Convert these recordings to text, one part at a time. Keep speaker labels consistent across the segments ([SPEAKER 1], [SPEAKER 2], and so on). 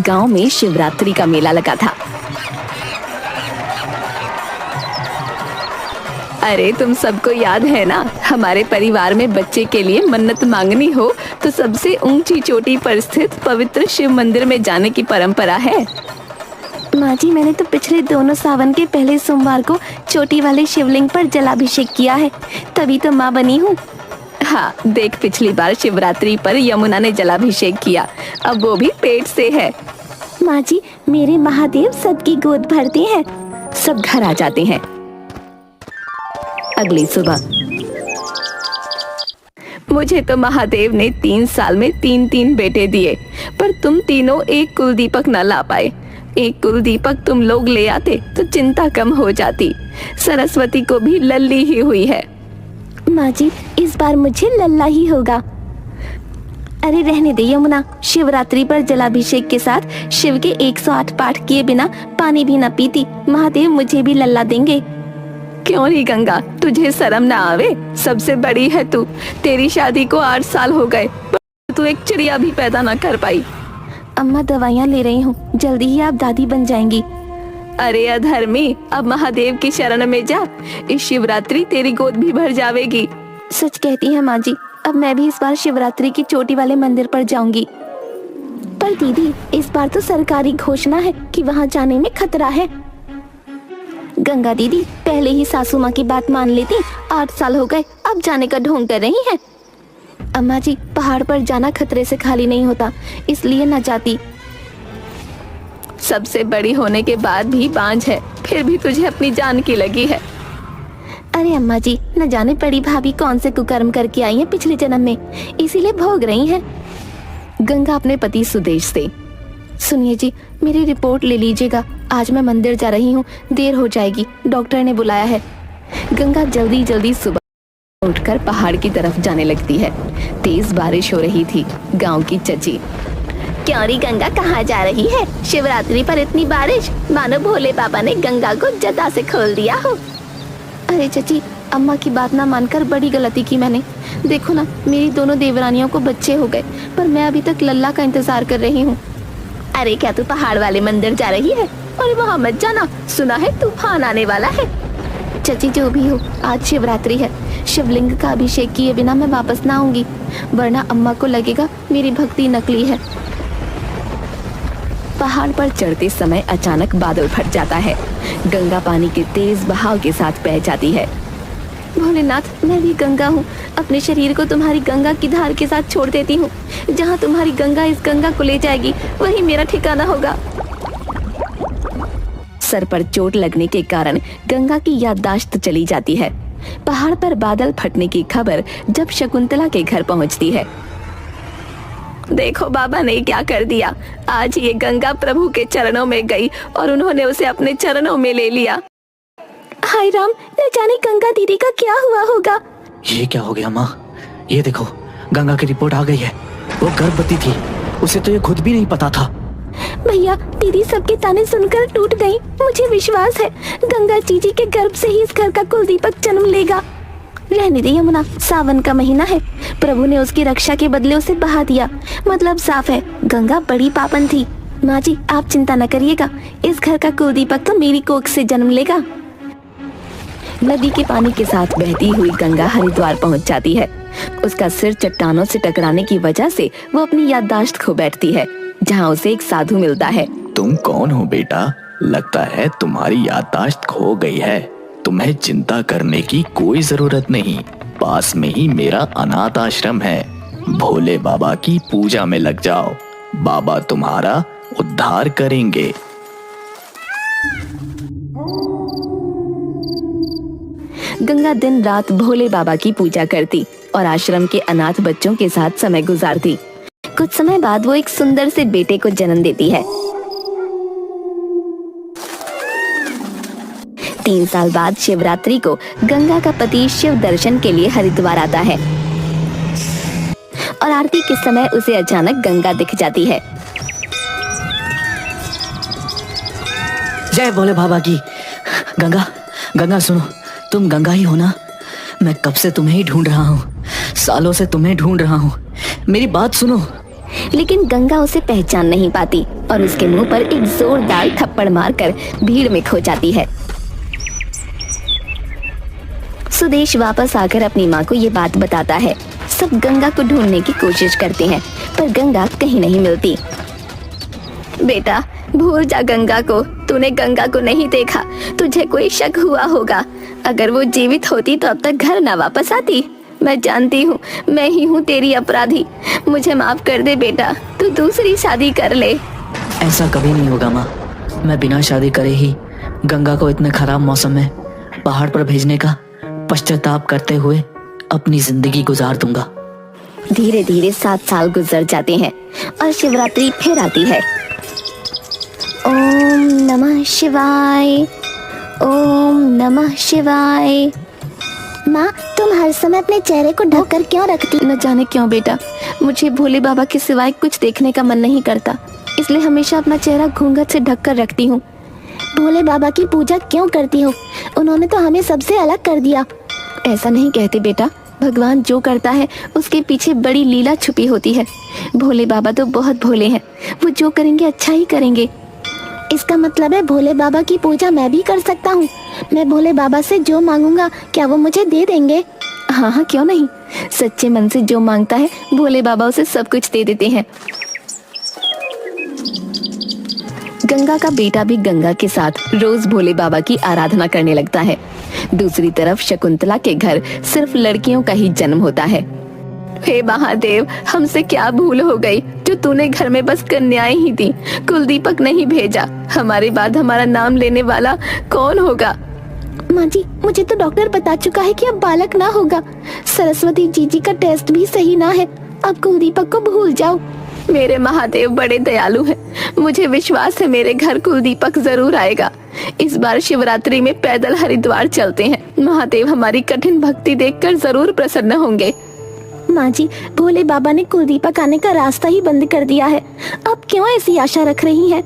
[SPEAKER 1] गांव में शिवरात्रि का मेला लगा था। अरे तुम सबको याद है ना, हमारे परिवार में बच्चे के लिए मन्नत मांगनी हो तो सबसे ऊंची चोटी पर स्थित पवित्र शिव मंदिर में जाने की परंपरा है।
[SPEAKER 2] माँ जी, मैंने तो पिछले दोनों सावन के पहले सोमवार को चोटी वाले शिवलिंग पर जलाभिषेक किया है, तभी तो माँ बनी हूँ।
[SPEAKER 1] हाँ देख, पिछली बार शिवरात्रि पर यमुना ने जलाभिषेक किया, अब वो भी पेट से है।
[SPEAKER 2] माँ जी, मेरे महादेव सबकी गोद भरते हैं।
[SPEAKER 1] सब घर आ जाते हैं। अगली सुबह मुझे तो महादेव ने 3 साल में 3 बेटे दिए, पर तुम तीनों एक कुलदीपक न ला पाए। एक कुलदीपक तुम लोग ले आते तो चिंता कम हो जाती। सरस्वती को भी लल्ली ही हुई है।
[SPEAKER 2] माँ जी, इस बार मुझे लल्ला ही होगा। अरे रहने दे यमुना, शिवरात्रि पर जलाभिषेक के साथ शिव के 108 पाठ किए बिना पानी भी न पीती। महादेव मुझे भी लल्ला देंगे।
[SPEAKER 1] क्यों नहीं गंगा, तुझे शर्म ना आवे? सबसे बड़ी है तू, तेरी शादी को 8 साल हो गए, तू एक चिड़िया भी पैदा ना कर पाई।
[SPEAKER 2] अम्मा दवाइयाँ ले रही हूँ, जल्दी ही आप दादी बन जाएंगी।
[SPEAKER 1] अरे अधर्मी, अब महादेव की शरण में जा, इस शिवरात्रि तेरी गोद भी भर जावेगी।
[SPEAKER 2] सच कहती है माँ जी, अब मैं भी इस बार शिवरात्रि की चोटी वाले मंदिर पर जाऊंगी। पर दीदी, इस बार तो सरकारी घोषणा है कि वहाँ जाने में खतरा है। गंगा दीदी पहले ही सासू माँ की बात मान लेती। 8 साल हो गए, अब जाने का ढोंग कर रही हैं। अम्मा जी, पहाड़ पर जाना खतरे से खाली नहीं होता, इसलिए न जाती।
[SPEAKER 1] सबसे बड़ी होने के बाद भी बांझ है, फिर भी तुझे अपनी जान की लगी है।
[SPEAKER 2] अरे अम्मा जी, न जाने बड़ी भाभी कौन से कुकर्म करके आई हैं पिछले जन्म में, इसीलिए भोग रही हैं।
[SPEAKER 1] गंगा अपने पति सुदेश से,
[SPEAKER 2] सुनिए जी, मेरी रिपोर्ट ले लीजिएगा, आज मैं मंदिर जा रही हूँ, देर हो जाएगी, डॉक्टर ने बुलाया है।
[SPEAKER 1] गंगा जल्दी जल्दी सुबह उठकर पहाड़ की तरफ जाने लगती है। तेज बारिश हो रही थी। गांव की चची,
[SPEAKER 2] क्यों री गंगा, कहाँ जा रही है? शिवरात्रि पर इतनी बारिश, मानो भोले बाबा ने गंगा को जटा से खोल दिया हो। अरे चची, अम्मा की बात ना मानकर बड़ी गलती की मैंने। देखो ना, मेरी दोनों देवरानियों को बच्चे हो गए, पर मैं अभी तक लल्ला का इंतजार कर रही हूँ। अरे क्या तू पहाड़ वाले मंदिर जा रही है? और वहाँ मत जाना, सुना है तूफान आने वाला है। चची जो भी हो, आज शिवरात्रि है, शिवलिंग का अभिषेक किए बिना मैं वापस ना आऊंगी, वरना अम्मा को लगेगा मेरी भक्ति नकली है।
[SPEAKER 1] पहाड़ पर चढ़ते समय अचानक बादल फट जाता है। गंगा पानी के तेज बहाव के साथ बह जाती है।
[SPEAKER 2] भोलेनाथ, मैं भी गंगा हूँ, अपने शरीर को तुम्हारी गंगा की धार के साथ छोड़ देती हूँ। जहाँ तुम्हारी गंगा इस गंगा को ले जाएगी, वही मेरा ठिकाना होगा।
[SPEAKER 1] सर पर चोट लगने के कारण गंगा की याददाश्त चली जाती है। पहाड़ पर बादल फटने की खबर जब शकुंतला के घर पहुंचती है। देखो बाबा ने क्या कर दिया, आज ये गंगा प्रभु के चरणों में गई और उन्होंने उसे अपने चरणों में ले लिया।
[SPEAKER 2] हाय राम, न जाने गंगा दीदी का क्या हुआ होगा।
[SPEAKER 3] ये क्या हो गया माँ? ये देखो, गंगा की रिपोर्ट आ गई है। वो गर्भवती थी, उसे तो ये खुद भी नहीं पता था।
[SPEAKER 2] भैया, दीदी सबके ताने सुनकर टूट गई। मुझे विश्वास है गंगा जीजी के गर्भ से ही इस घर का कुलदीपक जन्म लेगा। रहने दे यमुना, सावन का महीना है, प्रभु ने उसकी रक्षा के बदले उसे बहा दिया, मतलब साफ है गंगा बड़ी पापन थी। माँ जी, आप चिंता न करिएगा, इस घर का कुलदीपक तो मेरी कोख से जन्म लेगा।
[SPEAKER 1] नदी के पानी के साथ बहती हुई गंगा हरिद्वार पहुंच जाती है। उसका सिर चट्टानों से टकराने की वजह से वो अपनी याददाश्त खो बैठती है, जहां उसे एक साधु मिलता है।
[SPEAKER 3] तुम कौन हो बेटा? लगता है तुम्हारी याददाश्त खो गई है। तुम्हें चिंता करने की कोई जरूरत नहीं, पास में ही मेरा अनाथ आश्रम है। भोले बाबा की पूजा में लग जाओ, बाबा तुम्हारा उद्धार करेंगे।
[SPEAKER 1] गंगा दिन रात भोले बाबा की पूजा करती और आश्रम के अनाथ बच्चों के साथ समय गुजारती।
[SPEAKER 2] कुछ समय बाद वो एक सुंदर से बेटे को जन्म देती है।
[SPEAKER 1] 3 साल बाद शिवरात्रि को गंगा का पति शिव दर्शन के लिए हरिद्वार आता है और आरती के समय उसे अचानक गंगा दिख जाती है।
[SPEAKER 3] जय भोले बाबा की। गंगा, गंगा सुनो, तुम गंगा ही हो ना? मैं कब से तुम्हें ही ढूंढ रहा हूँ, सालों से तुम्हें ढूंढ रहा हूँ, मेरी बात सुनो।
[SPEAKER 1] लेकिन गंगा उसे पहचान नहीं पाती और उसके मुंह पर एक जोरदार थप्पड़ मारकर भीड़ में खो जाती है। सुदेश वापस आकर अपनी माँ को ये बात बताता है। सब गंगा को ढूंढने की कोशिश करते हैं पर गंगा कहीं नहीं मिलती। बेटा भूल जा गंगा को, तूने गंगा को नहीं देखा, तुझे कोई शक हुआ होगा। अगर वो जीवित होती तो अब तक घर ना वापस आती। मैं जानती हूँ मैं ही हूँ तेरी अपराधी, मुझे माफ कर दे बेटा, तू दूसरी शादी कर ले।
[SPEAKER 4] ऐसा कभी नहीं होगा माँ, मैं बिना शादी करे ही गंगा को इतने खराब मौसम में पहाड़ पर भेजने का पश्चाताप करते हुए अपनी जिंदगी गुजार दूंगा।
[SPEAKER 1] धीरे धीरे 7 साल गुजर जाते हैं और शिवरात्रि फिर आती है। ओम नमः शिवाय, ओम नमः शिवाय।
[SPEAKER 2] माँ तुम हर समय अपने चेहरे को ढक कर क्यों रखती?
[SPEAKER 1] न जाने क्यों बेटा, मुझे भोले बाबा के सिवाय कुछ देखने का मन नहीं करता, इसलिए हमेशा अपना चेहरा घूंघट से ढक कर रखती हूँ।
[SPEAKER 2] भोले बाबा की पूजा क्यों करती हो? उन्होंने तो हमें सबसे अलग कर दिया।
[SPEAKER 1] ऐसा नहीं कहते बेटा, भगवान जो करता है उसके पीछे बड़ी लीला छुपी होती है। भोले बाबा तो बहुत भोले हैं, वो जो करेंगे अच्छा ही करेंगे।
[SPEAKER 2] इसका मतलब है भोले बाबा की पूजा मैं भी कर सकता हूँ? मैं भोले बाबा से जो मांगूंगा क्या वो मुझे दे देंगे?
[SPEAKER 1] हाँ हाँ क्यों नहीं, सच्चे मन से जो मांगता है भोले बाबा उसे सब कुछ दे देते हैं। गंगा का बेटा भी गंगा के साथ रोज भोले बाबा की आराधना करने लगता है। दूसरी तरफ शकुंतला के घर सिर्फ लड़कियों का ही जन्म होता है। हे महादेव, हमसे क्या भूल हो गई जो तूने घर में बस कन्याएं ही दी, कुलदीपक नहीं भेजा। हमारे बाद हमारा नाम लेने वाला कौन होगा?
[SPEAKER 2] माँ जी मुझे तो डॉक्टर बता चुका है कि अब बालक ना होगा। सरस्वती जीजी का टेस्ट भी सही ना है, अब कुलदीपक को भूल जाओ।
[SPEAKER 1] मेरे महादेव बड़े दयालु हैं, मुझे विश्वास है मेरे घर कुलदीपक जरूर आएगा। इस बार शिवरात्रि में पैदल हरिद्वार चलते हैं, महादेव हमारी कठिन भक्ति देखकर जरूर प्रसन्न होंगे।
[SPEAKER 2] माँ जी भोले बाबा ने कुलदीपक आने का रास्ता ही बंद कर दिया है, अब क्यों ऐसी आशा रख रही हैं?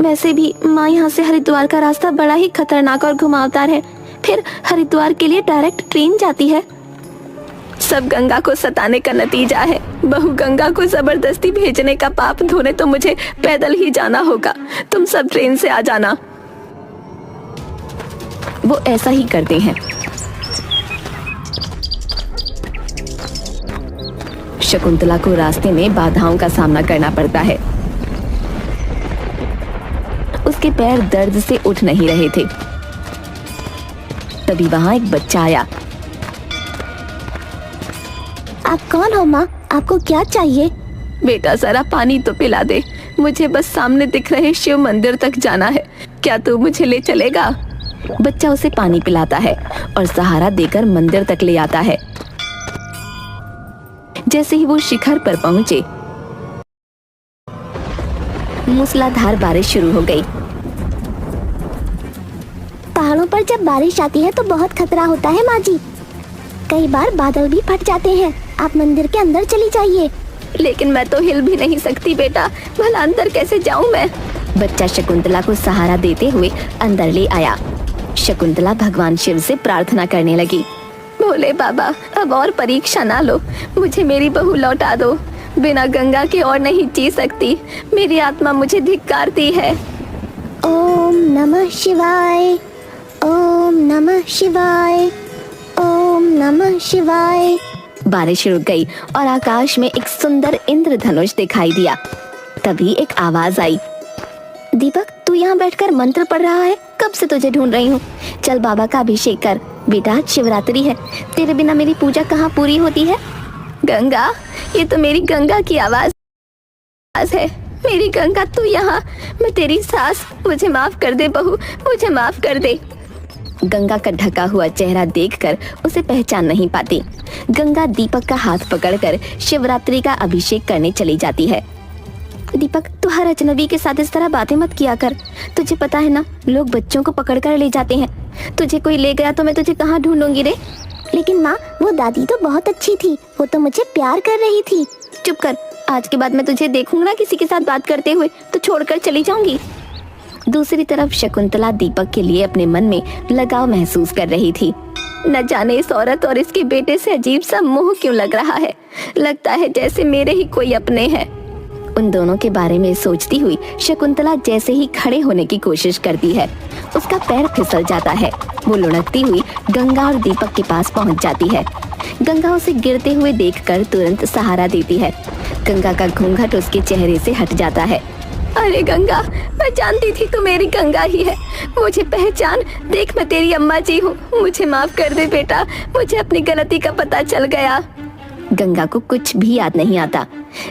[SPEAKER 1] वैसे भी माँ यहाँ से हरिद्वार का रास्ता बड़ा ही खतरनाक और घुमावदार है, फिर हरिद्वार के लिए डायरेक्ट ट्रेन जाती है। सब गंगा को सताने का नतीजा है। बहू गंगा को जबरदस्ती भेजने का पाप धोने तो मुझे पैदल ही जाना होगा, तुम सब ट्रेन से आ जाना। वो ऐसा ही करते हैं। शकुंतला को रास्ते में बाधाओं का सामना करना पड़ता है। उसके पैर दर्द से उठ नहीं रहे थे। तभी वहां एक बच्चा आया।
[SPEAKER 2] आप कौन हो माँ, आपको क्या चाहिए?
[SPEAKER 1] बेटा जरा पानी तो पिला दे, मुझे बस सामने दिख रहे शिव मंदिर तक जाना है, क्या तू मुझे ले चलेगा? बच्चा उसे पानी पिलाता है और सहारा देकर मंदिर तक ले आता है। जैसे ही वो शिखर पर पहुंचे, मूसलाधार बारिश शुरू हो गई।
[SPEAKER 2] पहाड़ों पर जब बारिश आती है तो बहुत खतरा होता है माँ जी, कई बार बादल भी फट जाते हैं। आप मंदिर के अंदर चली जाइए।
[SPEAKER 1] लेकिन मैं तो हिल भी नहीं सकती बेटा, भला अंदर कैसे जाऊं मैं? बच्चा शकुंतला को सहारा देते हुए अंदर ले आया। शकुंतला भगवान शिव से प्रार्थना करने लगी, भोले बाबा अब और परीक्षा ना लो, मुझे मेरी बहू लौटा दो। बिना गंगा के और नहीं जी सकती, मेरी आत्मा मुझे धिक्कारती है।
[SPEAKER 2] ओम नमः शिवाय, ओम नमः शिवाय, ओम नमः शिवाय।
[SPEAKER 1] बारिश रुक गई और आकाश में एक सुंदर इंद्रधनुष दिखाई दिया। तभी एक आवाज आई, दीपक तू यहाँ बैठकर मंत्र पढ़ रहा है, कब से तुझे ढूंढ रही हूँ। चल बाबा का अभिषेक कर। बेटा आज शिवरात्रि है, तेरे बिना मेरी पूजा कहाँ पूरी होती है। गंगा, ये तो मेरी गंगा की आवाज है। मेरी गंगा तू यहाँ, मैं तेरी सास, मुझे माफ कर दे बहू, मुझे माफ कर दे। गंगा का ढका हुआ चेहरा देखकर उसे पहचान नहीं पाती। गंगा दीपक का हाथ पकड़कर शिवरात्रि का अभिषेक करने चली जाती है। दीपक तू हर अजनबी के साथ इस तरह बातें मत किया कर, तुझे पता है ना लोग बच्चों को पकड़कर ले जाते हैं, तुझे कोई ले गया तो मैं तुझे कहाँ ढूंढूंगी रे।
[SPEAKER 2] लेकिन माँ वो दादी तो बहुत अच्छी थी, वो तो मुझे प्यार कर रही थी।
[SPEAKER 1] चुप कर, आज के बाद मैं तुझे देखूंगा ना किसी के साथ बात करते हुए तो छोड़कर चली जाऊंगी। दूसरी तरफ शकुंतला दीपक के लिए अपने मन में लगाव महसूस कर रही थी। न जाने इस औरत और इसके बेटे से अजीब सा मोह क्यों लग रहा है, लगता है जैसे मेरे ही कोई अपने हैं। उन दोनों के बारे में सोचती हुई शकुंतला जैसे ही खड़े होने की कोशिश करती है, उसका पैर फिसल जाता है। वो लुढ़कती हुई गंगा और दीपक के पास पहुंच जाती है। गंगा उसे गिरते हुए देखकर तुरंत सहारा देती है। गंगा का घूंघट उसके चेहरे से हट जाता है।
[SPEAKER 2] अरे गंगा, मैं जानती थी तू मेरी गंगा ही है। मुझे पहचान, देख मैं तेरी अम्मा जी हूँ। मुझे माफ कर दे बेटा, मुझे अपनी गलती का पता चल गया।
[SPEAKER 1] गंगा को कुछ भी याद नहीं आता।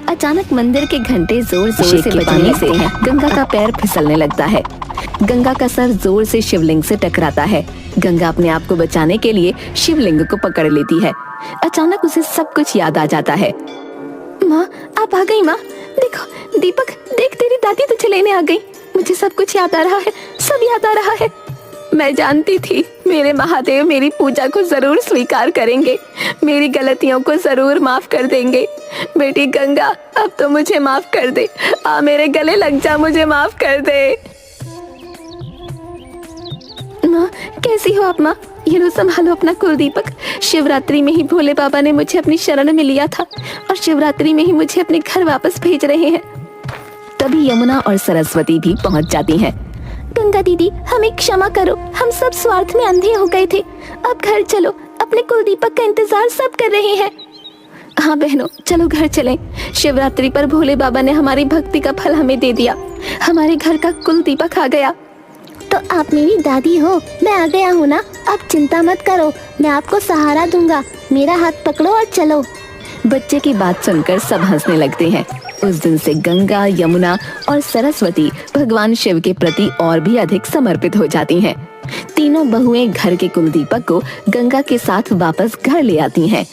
[SPEAKER 1] अचानक मंदिर के घंटे जोर जोर से बजने लगते हैं। गंगा का पैर फिसलने लगता है। गंगा का सर जोर से शिवलिंग से टकराता है। गंगा अपने आप को बचाने के लिए शिवलिंग को पकड़ लेती है। अचानक उसे सब कुछ याद आ जाता है।
[SPEAKER 2] माँ, आप आ गई माँ। देखो दीपक, देख तेरी दादी तुझे लेने आ गई। मुझे सब कुछ याद आ रहा है, सब याद आ रहा है। मैं जानती थी मेरे महादेव मेरी पूजा को जरूर स्वीकार करेंगे, मेरी गलतियों को जरूर माफ कर देंगे। बेटी गंगा, अब तो मुझे माफ कर दे। आ मेरे गले लग जा, मुझे माफ कर दे। माँ, कैसी हो आप माँ? ये लो संभालो अपना कुलदीपक। शिवरात्रि में ही भोले बाबा ने मुझे अपनी शरण में लिया था और शिवरात्रि में ही मुझे अपने घर वापस भेज रहे हैं।
[SPEAKER 1] तभी यमुना और सरस्वती भी पहुंच जाती हैं।
[SPEAKER 2] गंगा दीदी, हमें क्षमा करो, हम सब स्वार्थ में अंधे हो गए थे। अब घर चलो, अपने कुलदीपक का इंतजार सब कर रहे हैं। हाँ बहनों, चलो घर चलें। शिवरात्रि पर भोले बाबा ने हमारी भक्ति का फल हमें दे दिया। हमारे घर का कुलदीपक आ गया। तो आप मेरी दादी हो, मैं आ गया हूँ ना। अब चिंता मत करो, मैं आपको सहारा दूंगा। मेरा हाथ पकड़ो और चलो।
[SPEAKER 1] बच्चे की बात सुनकर सब हंसने लगते हैं। उस दिन से गंगा, यमुना और सरस्वती भगवान शिव के प्रति और भी अधिक समर्पित हो जाती हैं। तीनों बहुएं घर के कुलदीपक को गंगा के साथ वापस घर ले आती हैं।